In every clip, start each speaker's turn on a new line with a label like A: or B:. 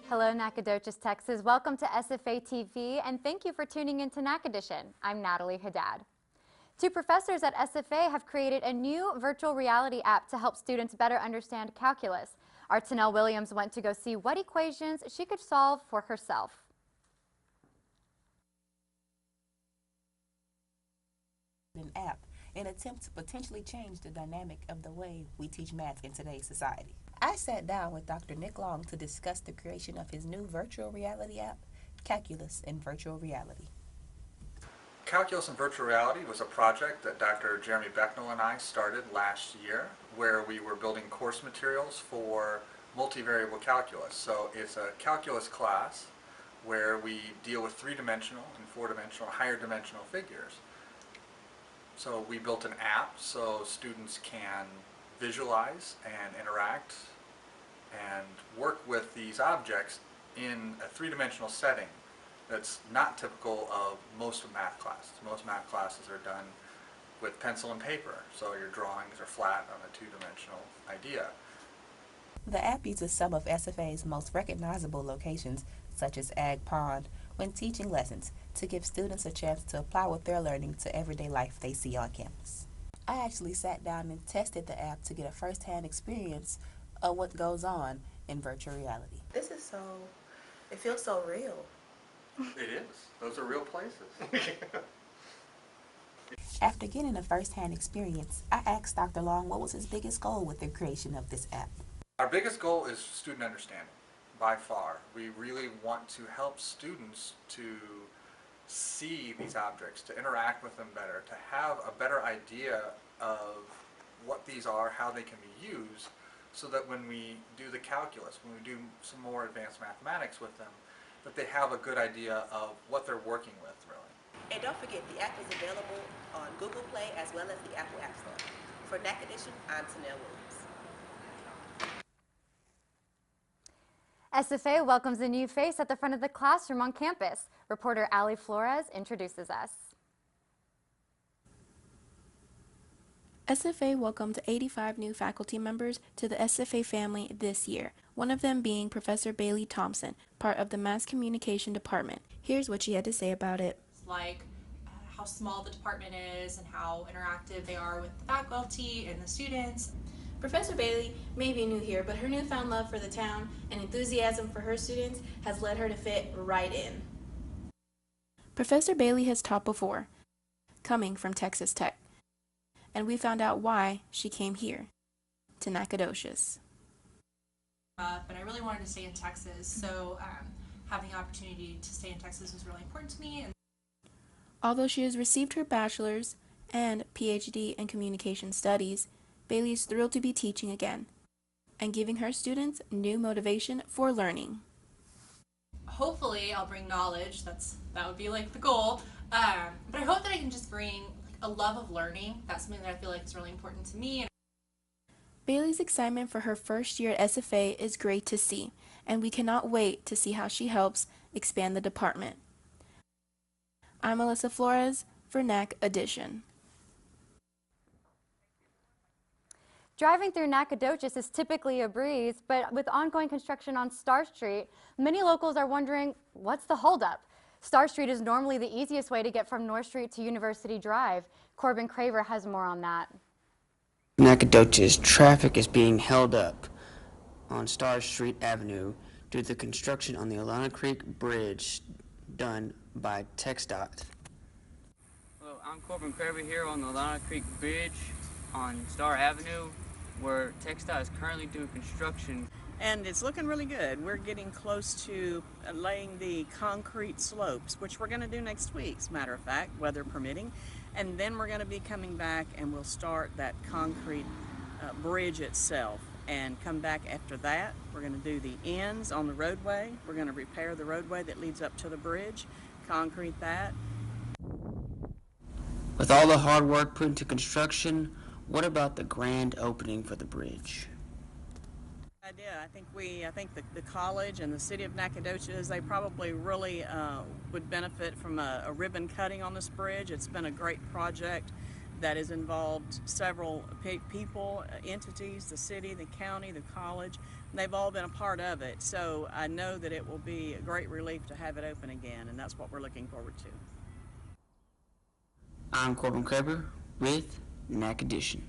A: Hello, Nacogdoches, Texas. Welcome to SFA TV, and thank you for tuning in to Nac Edition. I'm Natalie Haddad. Two professors at SFA have created a new virtual reality app to help students better understand calculus. Our Tanel Williams went to go see what equations she could solve for herself.
B: An app in an attempt to potentially change the dynamic of the way we teach math in today's society. I sat down with Dr. Nick Long to discuss the creation of his new virtual reality app, Calculus in Virtual Reality.
C: Calculus in Virtual Reality was a project that Dr. Jeremy Becknell and I started last year, where we were building course materials for multivariable calculus. So it's a calculus class where we deal with three-dimensional and four-dimensional, higher dimensional figures. So we built an app so students can visualize and interact and work with these objects in a three-dimensional setting that's not typical of most of math classes. Most math classes are done with pencil and paper, so your drawings are flat on a two-dimensional idea.
B: The app uses some of SFA's most recognizable locations, such as Ag Pond, when teaching lessons to give students a chance to apply what they're learning to everyday life they see on campus. I actually sat down and tested the app to get a first-hand experience of what goes on in virtual reality. This is it feels so real.
C: It is. Those are real places.
B: After getting a first-hand experience, I asked Dr. Long what was his biggest goal with the creation of this app.
C: Our biggest goal is student understanding, by far. We really want to help students to see these objects, to interact with them better, to have a better idea of what these are, how they can be used, so that when we do the calculus, when we do some more advanced mathematics with them, that they have a good idea of what they're working with, really.
B: And don't forget, the app is available on Google Play as well as the Apple App Store. For Nac Edition, I'm Tanel Williams.
A: SFA welcomes a new face at the front of the classroom on campus. Reporter Ali Flores introduces us.
D: SFA welcomed 85 new faculty members to the SFA family this year, one of them being Professor Bailey Thompson, part of the Mass Communication Department. Here's what she had to say about it.
E: Like how small the department is and how interactive they are with the faculty and the students.
D: Professor Bailey may be new here, but her newfound love for the town and enthusiasm for her students has led her to fit right in. Professor Bailey has taught before, coming from Texas Tech, and we found out why she came here, to Nacogdoches.
E: But I really wanted to stay in Texas, so having the opportunity to stay in Texas was really important to me.
D: Although she has received her bachelor's and PhD in communication studies, Bailey is thrilled to be teaching again and giving her students new motivation for learning.
E: Hopefully I'll bring knowledge, that would be like the goal, but I hope that I can just bring a love of learning. That's something that I feel like is really important to me.
D: Bailey's excitement for her first year at SFA is great to see, and we cannot wait to see how she helps expand the department. I'm Alyssa Flores for Nac Edition.
A: Driving through Nacogdoches is typically a breeze, but with ongoing construction on Star Street, many locals are wondering, what's the holdup? Star Street is normally the easiest way to get from North Street to University Drive. Corbin Craver has more on that.
F: Nacogdoches traffic is being held up on Star Street Avenue due to the construction on the Alana Creek Bridge done by TxDOT.
G: Hello, I'm Corbin Craver here on the Alana Creek Bridge on Star Avenue, where TxDOT is currently doing construction.
H: And it's looking really good. We're getting close to laying the concrete slopes, which we're going to do next week, as a matter of fact, weather permitting. And then we're going to be coming back and we'll start that concrete bridge itself and come back after that. We're going to do the ends on the roadway. We're going to repair the roadway that leads up to the bridge, concrete that.
F: With all the hard work put into construction, what about the grand opening for the bridge?
H: I think the college and the city of Nacogdoches, they probably really would benefit from a ribbon cutting on this bridge. It's been a great project that has involved several people, entities, the city, the county, the college. They've all been a part of it, so I know that it will be a great relief to have it open again, and that's what we're looking forward to.
F: I'm Corbin Kreber with Nac Edition.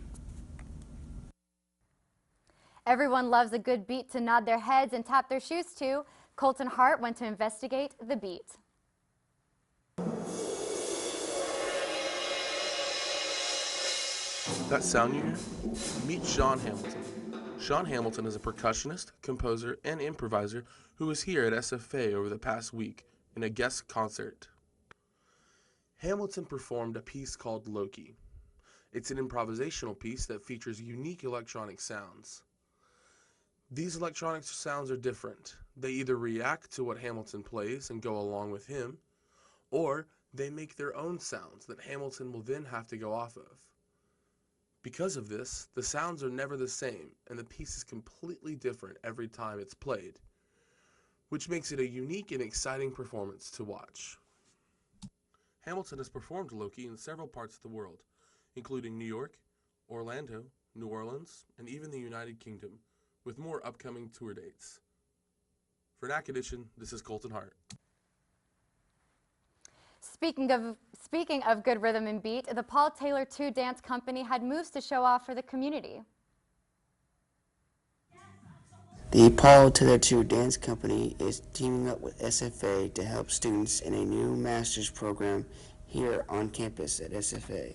A: Everyone loves a good beat to nod their heads and tap their shoes to. Colton Hart went to investigate the beat.
I: That sound you hear? Meet Sean Hamilton. Sean Hamilton is a percussionist, composer, and improviser who was here at SFA over the past week in a guest concert. Hamilton performed a piece called Loki. It's an improvisational piece that features unique electronic sounds. These electronic sounds are different. They either react to what Hamilton plays and go along with him, or they make their own sounds that Hamilton will then have to go off of. Because of this, the sounds are never the same, and the piece is completely different every time it's played, which makes it a unique and exciting performance to watch. Hamilton has performed Loki in several parts of the world, including New York, Orlando, New Orleans, and even the United Kingdom, with more upcoming tour dates. For Nac Edition, this is Colton Hart.
A: Speaking of good rhythm and beat, the Paul Taylor 2 Dance Company had moves to show off for the community.
F: The Paul Taylor 2 Dance Company is teaming up with SFA to help students in a new master's program here on campus at SFA.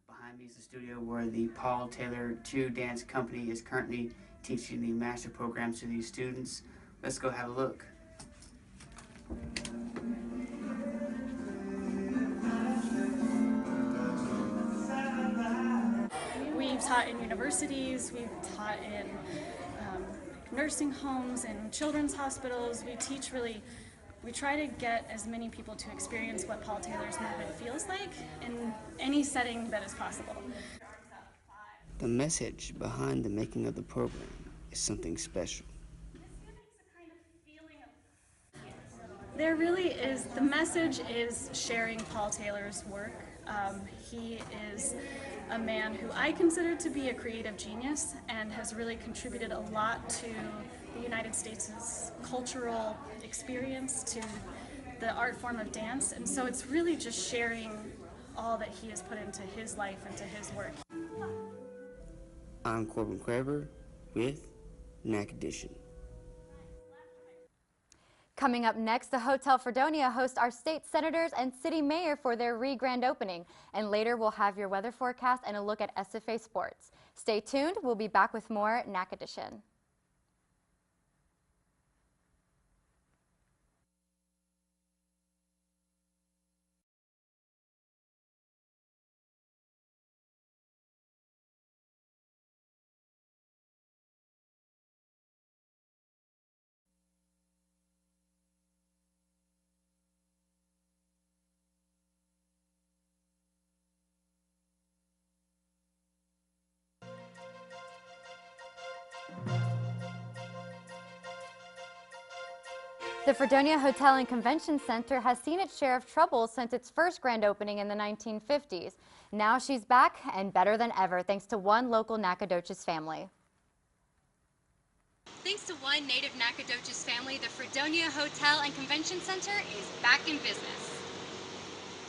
F: Behind me is the studio where the Paul Taylor 2 Dance Company is currently teaching the master programs to these students. Let's go have a look.
J: We've taught in universities, we've taught in nursing homes and children's hospitals. We try to get as many people to experience what Paul Taylor's movement feels like in any setting that is possible.
F: The message behind the making of the program is something special.
J: There really is, the message is sharing Paul Taylor's work. He is a man who I consider to be a creative genius and has really contributed a lot to the United States' cultural experience, to the art form of dance, and so it's really just sharing all that he has put into his life and to his work.
F: I'm Corbin Kreber with Nac Edition.
A: Coming up next, the Hotel Fredonia hosts our state senators and city mayor for their re-grand opening. And later, we'll have your weather forecast and a look at SFA sports. Stay tuned. We'll be back with more Nac Edition. The Fredonia Hotel and Convention Center has seen its share of trouble since its first grand opening in the 1950s. Now she's back and better than ever thanks to one local Nacogdoches family. Thanks to one native Nacogdoches family, the Fredonia Hotel and Convention Center is back in business.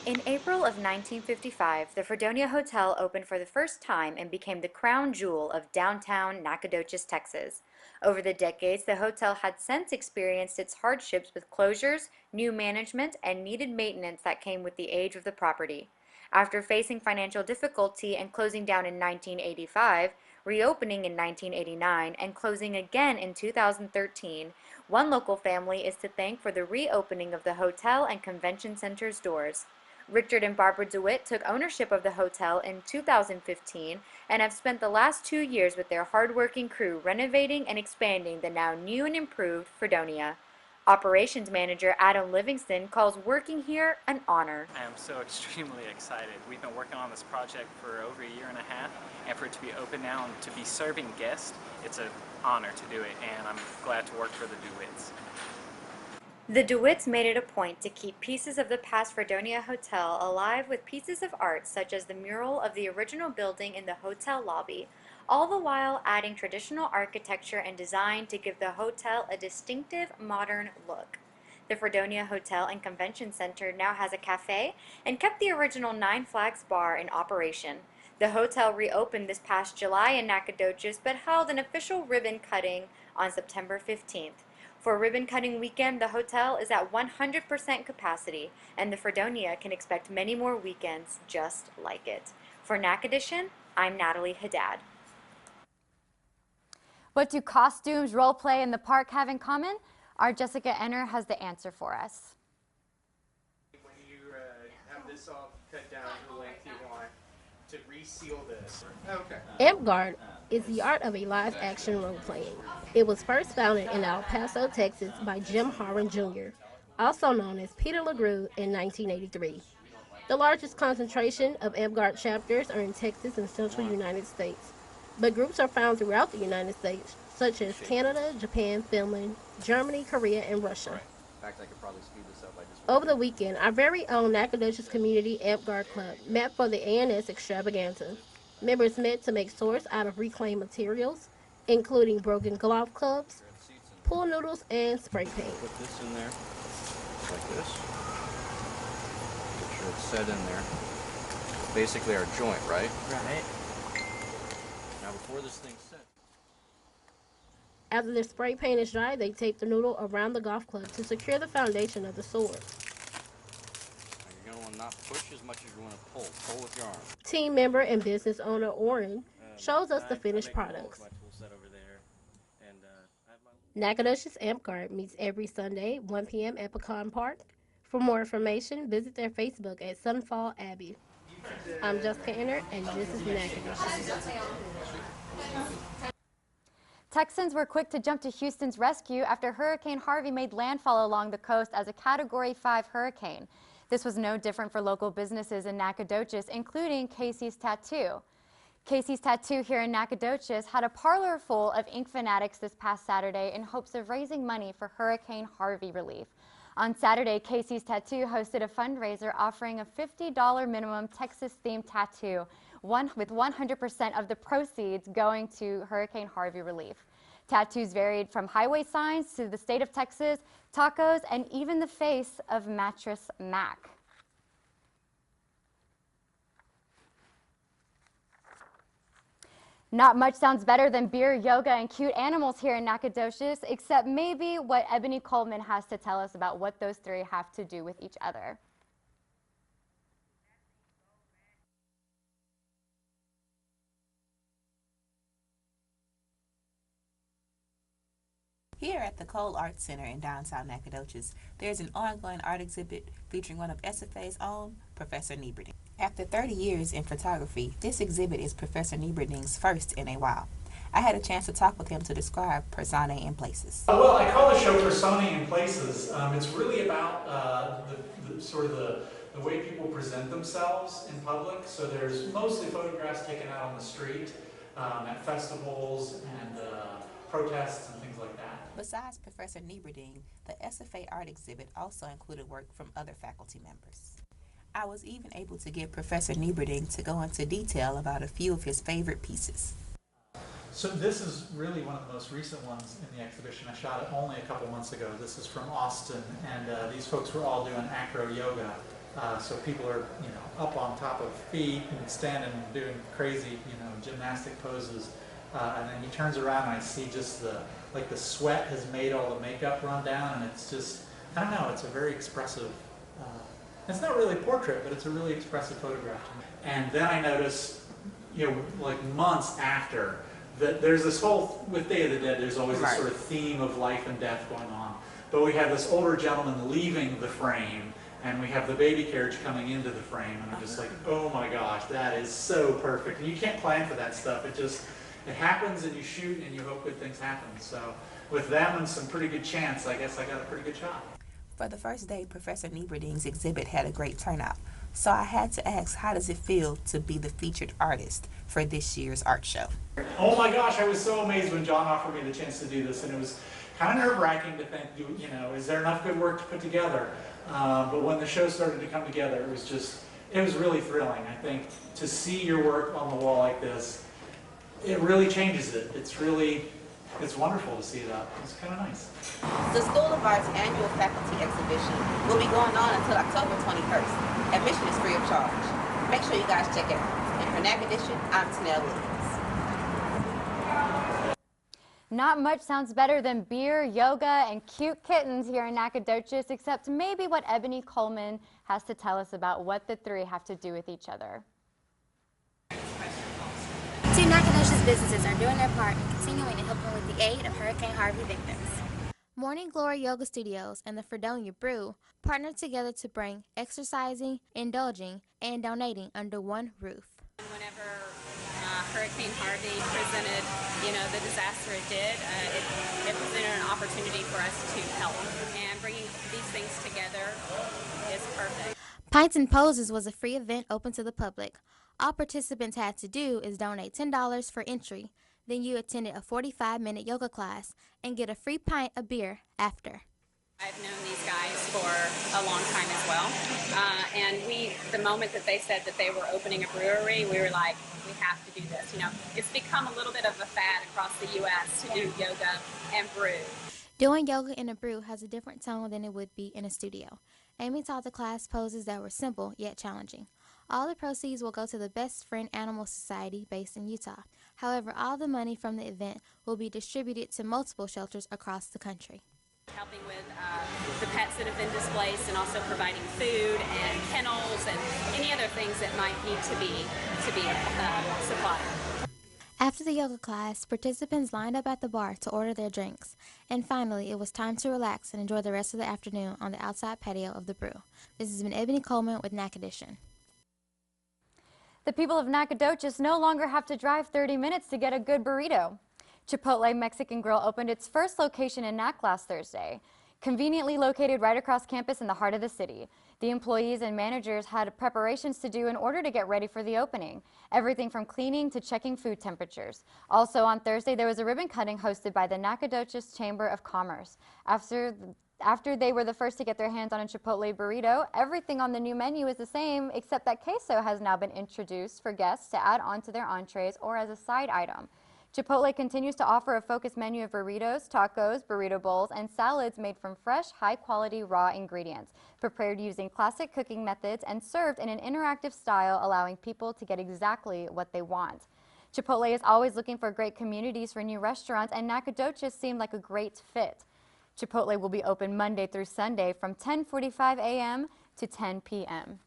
A: In April of 1955, the Fredonia Hotel opened for the first time and became the crown jewel of downtown Nacogdoches, Texas. Over the decades, the hotel had since experienced its hardships with closures, new management, and needed maintenance that came with the age of the property. After facing financial difficulty and closing down in 1985, reopening in 1989, and closing again in 2013, one local family is to thank for the reopening of the hotel and convention center's doors. Richard and Barbara DeWitt took ownership of the hotel in 2015 and have spent the last 2 years with their hardworking crew renovating and expanding the now new and improved Fredonia. Operations Manager Adam Livingston calls working here an honor.
K: I am so extremely excited. We've been working on this project for over a year and a half, and for it to be open now and to be serving guests, it's an honor to do it, and I'm glad to work for the DeWitts.
A: The DeWitts made it a point to keep pieces of the past Fredonia Hotel alive with pieces of art such as the mural of the original building in the hotel lobby, all the while adding traditional architecture and design to give the hotel a distinctive modern look. The Fredonia Hotel and Convention Center now has a cafe and kept the original Nine Flags bar in operation. The hotel reopened this past July in Nacogdoches but held an official ribbon cutting on September 15th. For ribbon cutting weekend, the hotel is at 100% capacity, and the Fredonia can expect many more weekends just like it. For Nac Edition, I'm Natalie Haddad. What do costumes, role play, and the park have in common? Our Jessica Enner has the answer for us.
L: When you have this all cut down to the length you want, to reseal this. Okay.
M: AmpGuard is the art of a live-action role-playing. It was first founded in El Paso, Texas by Jim Harron Jr., also known as Peter LeGroux, in 1983. The largest concentration of AmpGuard chapters are in Texas and central United States, but groups are found throughout the United States, such as Canada, Japan, Finland, Germany, Korea, and Russia.
L: In fact, I could probably speed this up.
M: Over the weekend, our very own Nacogdoches Community AmpGuard Club met for the ANS Extravaganza. Members met to make swords out of reclaimed materials, including broken golf clubs, pool noodles, and spray paint.
L: Put this in there, like this. Make sure it's set in there. It's basically our joint, right? Right. Now before this thing's set.
M: After the spray paint is dry, they tape the noodle around the golf club to secure the foundation of the sword.
L: Now you're going to want to not push as much as you want to pull. Pull with your arm.
M: Team member and business owner Oren shows us the finished products. Nacogdoches AmpGuard meets every Sunday, 1 p.m. at Pecan Park. For more information, visit their Facebook at Sunfall Abbey. I'm Jessica Enner, and this is Nacogdoches.
A: Texans were quick to jump to Houston's rescue after Hurricane Harvey made landfall along the coast as a Category 5 hurricane. This was no different for local businesses in Nacogdoches, including Casey's Tattoo. Casey's Tattoo here in Nacogdoches had a parlor full of ink fanatics this past Saturday in hopes of raising money for Hurricane Harvey relief. On Saturday, Casey's Tattoo hosted a fundraiser offering a $50 minimum Texas-themed tattoo, with 100% of the proceeds going to Hurricane Harvey relief. Tattoos varied from highway signs to the state of Texas, tacos, and even the face of Mattress Mac. Not much sounds better than beer, yoga, and cute animals here in Nacogdoches, except maybe what Ebony Coleman has to tell us about what those three have to do with each other.
B: Here at the Cole Arts Center in downtown Nacogdoches, there's an ongoing art exhibit featuring one of SFA's own, Professor Nieberding. After 30 years in photography, this exhibit is Professor Nieberding's first in a while. I had a chance to talk with him to describe Personae in Places.
N: Well, I call the show Personae in Places. It's really about the way people present themselves in public. So there's mostly photographs taken out on the street, at festivals and protests and things like that.
B: Besides Professor Nieberding, the SFA art exhibit also included work from other faculty members. I was even able to get Professor Nieberding to go into detail about a few of his favorite pieces.
N: So this is really one of the most recent ones in the exhibition. I shot it only a couple months ago. This is from Austin, and these folks were all doing acro yoga. So people are, up on top of feet and standing and doing crazy, gymnastic poses. And then he turns around and I see just the sweat has made all the makeup run down, and it's just, I don't know, it's a very expressive, it's not really a portrait, but it's a really expressive photograph. And then I notice, like months after, that there's this whole, with Day of the Dead, there's always this sort of theme of life and death going on. But we have this older gentleman leaving the frame, and we have the baby carriage coming into the frame, and I'm just like, oh my gosh, that is so perfect. And you can't plan for that stuff. It happens, and you shoot, and you hope good things happen. So with them and some pretty good chance, I guess I got a pretty good shot.
B: For the first day, Professor Nieberding's exhibit had a great turnout. So I had to ask, how does it feel to be the featured artist for this year's art show?
N: Oh my gosh, I was so amazed when John offered me the chance to do this, and it was kind of nerve-wracking to think, is there enough good work to put together? But when the show started to come together, it was really thrilling. I think to see your work on the wall like this, it really changes it. It's wonderful to see that. It's kind of nice.
B: The School of Art's annual faculty exhibition will be going on until October 21st. Admission is free of charge. Make sure you guys check it out. And for Nac Edition, I'm Tanel Williams.
A: Not much sounds better than beer, yoga, and cute kittens here in Nacogdoches, except maybe what Ebony Coleman has to tell us about what the three have to do with each other.
O: Two Nacogdoches businesses are doing their part in continuing to help them with the aid of Hurricane Harvey victims. Morning Glory Yoga Studios and the Fredonia Brew partnered together to bring exercising, indulging, and donating under one roof.
P: Whenever Hurricane Harvey presented, the disaster it did, it presented an opportunity for us to help. And bringing these things together is perfect.
O: Pints and Poses was a free event open to the public. All participants had to do is donate $10 for entry. Then you attended a 45-minute yoga class and get a free pint of beer after.
P: I've known these guys for a long time as well. And the moment that they said that they were opening a brewery, we were like, we have to do this. It's become a little bit of a fad across the U.S. to do yoga and brew.
O: Doing yoga in a brew has a different tone than it would be in a studio. Amy taught the class poses that were simple yet challenging. All the proceeds will go to the Best Friend Animal Society based in Utah. However, all the money from the event will be distributed to multiple shelters across the country.
P: Helping with the pets that have been displaced and also providing food and kennels and any other things that might need to be supplied.
O: After the yoga class, participants lined up at the bar to order their drinks. And finally, it was time to relax and enjoy the rest of the afternoon on the outside patio of the brew. This has been Ebony Coleman with Nac Edition.
A: The people of Nacogdoches no longer have to drive 30 minutes to get a good burrito. Chipotle Mexican Grill opened its first location in Nac last Thursday. Conveniently located right across campus in the heart of the city, the employees and managers had preparations to do in order to get ready for the opening. Everything from cleaning to checking food temperatures. Also on Thursday, there was a ribbon cutting hosted by the Nacogdoches Chamber of Commerce. After they were the first to get their hands on a Chipotle burrito, everything on the new menu is the same, except that queso has now been introduced for guests to add on to their entrees or as a side item. Chipotle continues to offer a focused menu of burritos, tacos, burrito bowls, and salads made from fresh, high-quality raw ingredients, prepared using classic cooking methods and served in an interactive style, allowing people to get exactly what they want. Chipotle is always looking for great communities for new restaurants, and Nacogdoches seemed like a great fit. Chipotle will be open Monday through Sunday from 10:45 a.m. to 10 p.m.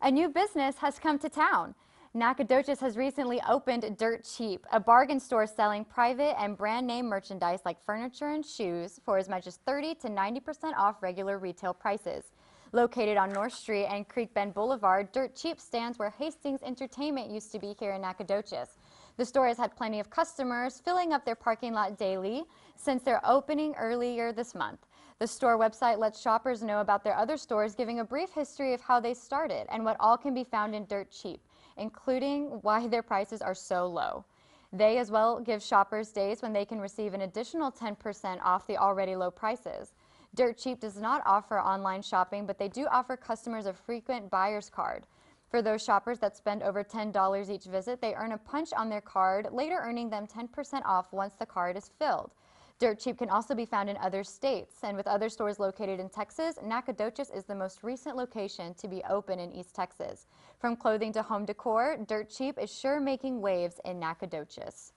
A: A new business has come to town. Nacogdoches has recently opened Dirt Cheap, a bargain store selling private and brand name merchandise like furniture and shoes for as much as 30 to 90% off regular retail prices. Located on North Street and Creek Bend Boulevard, Dirt Cheap stands where Hastings Entertainment used to be here in Nacogdoches. The store has had plenty of customers filling up their parking lot daily since their opening earlier this month. The store website lets shoppers know about their other stores, giving a brief history of how they started and what all can be found in Dirt Cheap, including why their prices are so low. They as well give shoppers days when they can receive an additional 10% off the already low prices. Dirt Cheap does not offer online shopping, but they do offer customers a frequent buyer's card. For those shoppers that spend over $10 each visit, they earn a punch on their card, later earning them 10% off once the card is filled. Dirt Cheap can also be found in other states, and with other stores located in Texas, Nacogdoches is the most recent location to be open in East Texas. From clothing to home decor, Dirt Cheap is sure making waves in Nacogdoches.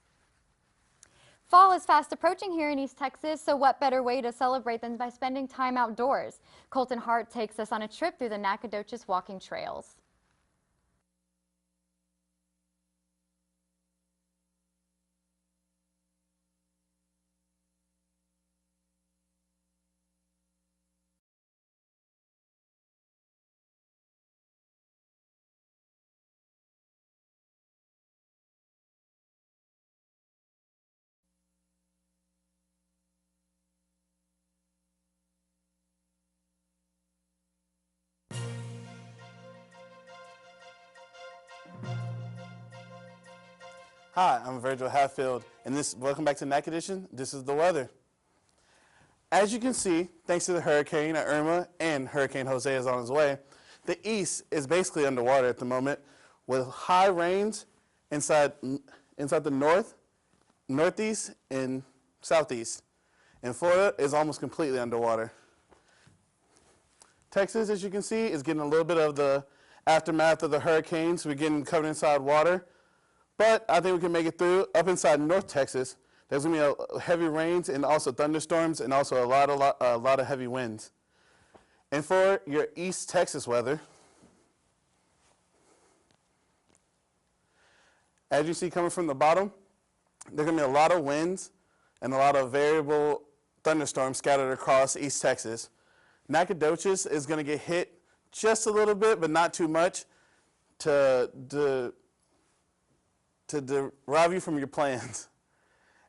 A: Fall is fast approaching here in East Texas, so what better way to celebrate than by spending time outdoors? Colton Hart takes us on a trip through the Nacogdoches walking trails.
Q: Hi, I'm Virgil Hatfield, and welcome back to Nac Edition. This is the weather. As you can see, thanks to the hurricane Irma and Hurricane Jose is on its way, the east is basically underwater at the moment with high rains inside the north, northeast, and southeast. And Florida is almost completely underwater. Texas, as you can see, is getting a little bit of the aftermath of the hurricanes. We're getting covered inside water. But I think we can make it through. Up inside North Texas, there's going to be heavy rains and also thunderstorms and also a lot of heavy winds. And for your East Texas weather, as you see coming from the bottom, there's going to be a lot of winds and a lot of variable thunderstorms scattered across East Texas. Nacogdoches is going to get hit just a little bit, but not too much to derive you from your plans.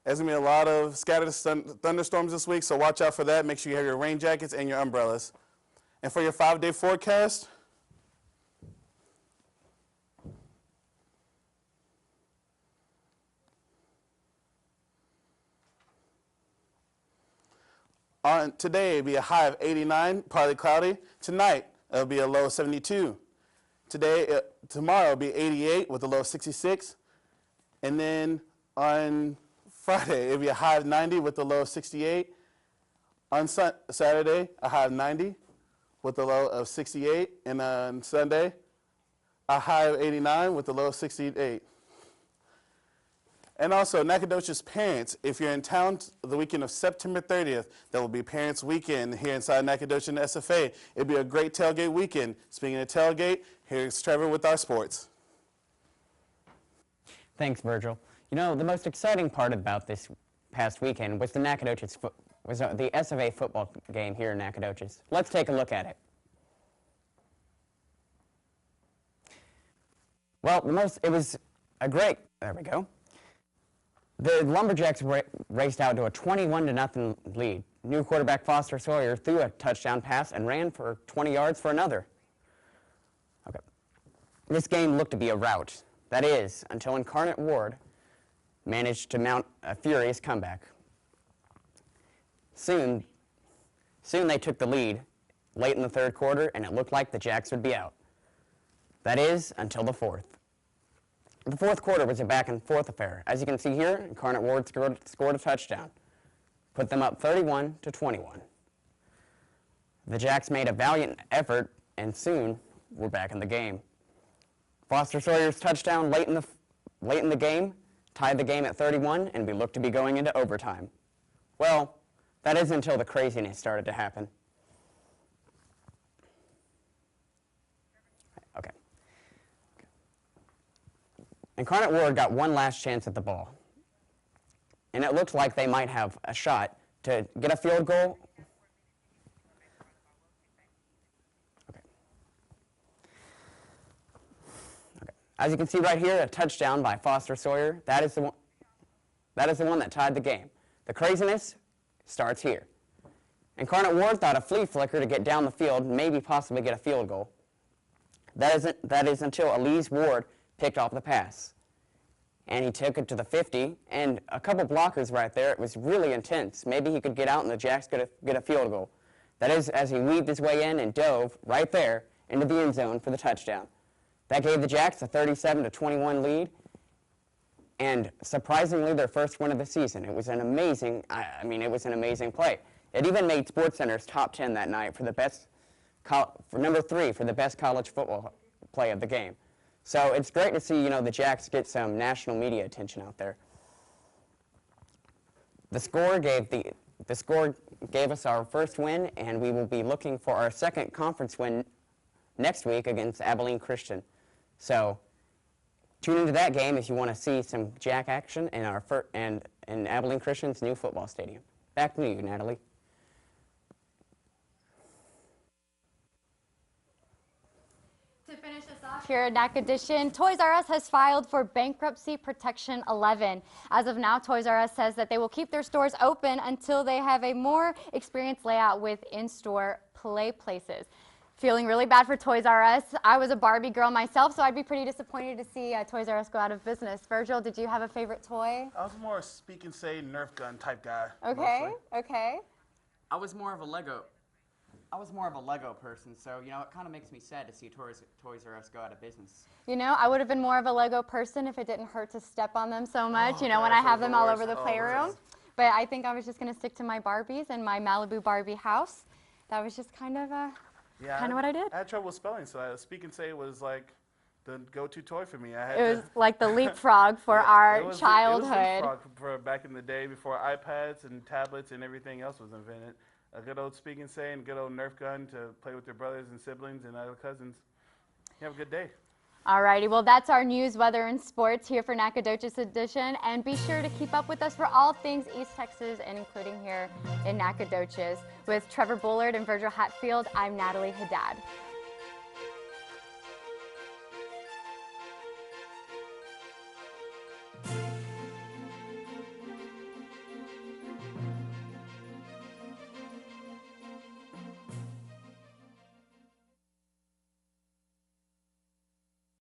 Q: There's going to be a lot of scattered thunderstorms this week, so watch out for that. Make sure you have your rain jackets and your umbrellas. And for your 5-day forecast, today it'll be a high of 89, partly cloudy. Tonight it'll be a low of 72. Tomorrow it'll be 88 with a low of 66. And then on Friday, it'll be a high of 90 with a low of 68. On Saturday, a high of 90 with a low of 68. And on Sunday, a high of 89 with a low of 68. And also, Nacogdoches parents, if you're in town the weekend of September 30th, there will be Parents Weekend here inside Nacogdoches and SFA. It'll be a great tailgate weekend. Speaking of tailgate, here's Trevor with our sports.
R: Thanks, Virgil. You know, the most exciting part about this past weekend was the the SFA football game here in Nacogdoches. Let's take a look at it. Well, it was a great, there we go. The Lumberjacks raced out to a 21-0 lead. New quarterback Foster Sawyer threw a touchdown pass and ran for 20 yards for another. Okay. This game looked to be a rout. That is, until Incarnate Ward managed to mount a furious comeback. Soon they took the lead late in the third quarter, and it looked like the Jacks would be out. That is, until the fourth. The fourth quarter was a back-and-forth affair. As you can see here, Incarnate Ward scored a touchdown, put them up 31-21. The Jacks made a valiant effort, and soon were back in the game. Foster Sawyer's touchdown late in the game tied the game at 31, and we looked to be going into overtime. Well, that is until the craziness started to happen. Okay. Incarnate Ward got one last chance at the ball, and it looked like they might have a shot to get a field goal. As you can see right here, a touchdown by Foster Sawyer. That is the one that tied the game. The craziness starts here. Incarnate Ward thought a flea flicker to get down the field, maybe possibly get a field goal. That is until Elise Ward picked off the pass. And he took it to the 50, and a couple blockers right there. It was really intense. Maybe he could get out and the Jacks could get a field goal. That is, as he weaved his way in and dove right there into the end zone for the touchdown. That gave the Jacks a 37-21 lead, and surprisingly their first win of the season. It was an amazing, it was an amazing play. It even made SportsCenter's top 10 that night for number 3 for the best college football play of the game. So it's great to see, the Jacks get some national media attention out there. The score gave us our first win, and we will be looking for our second conference win next week against Abilene Christian. So tune into that game if you want to see some Jack action in in Abilene Christian's new football stadium. Back to you, Natalie.
A: To finish us off here at Nac Edition, Toys R Us has filed for Bankruptcy Protection 11. As of now, Toys R Us says that they will keep their stores open until they have a more experienced layout with in-store play places. Feeling really bad for Toys R Us. I was a Barbie girl myself, so I'd be pretty disappointed to see Toys R Us go out of business. Virgil, did you have a favorite toy?
Q: I was more a speak and say Nerf gun type guy.
A: Okay,
Q: mostly.
A: okay.
R: I was more of a Lego person, so you know it kind of makes me sad to see Toys R Us go out of business.
A: You know, I would have been more of a Lego person if it didn't hurt to step on them so much, you know, when I have them all over the playroom. But I think I was just going to stick to my Barbies and my Malibu Barbie house. That was just kind of what I did.
Q: I had trouble spelling, so speak and say was like the go-to toy for me.
A: It was like the leapfrog for our childhood.
Q: It was leapfrog for back in the day before iPads and tablets and everything else was invented. A good old speak and say and a good old Nerf gun to play with your brothers and siblings and other cousins. You have a good day.
A: Alrighty, well that's our news, weather, and sports here for Nacogdoches Edition, and be sure to keep up with us for all things East Texas and including here in Nacogdoches. With Trevor Bullard and Virgil Hatfield, I'm Natalie Haddad.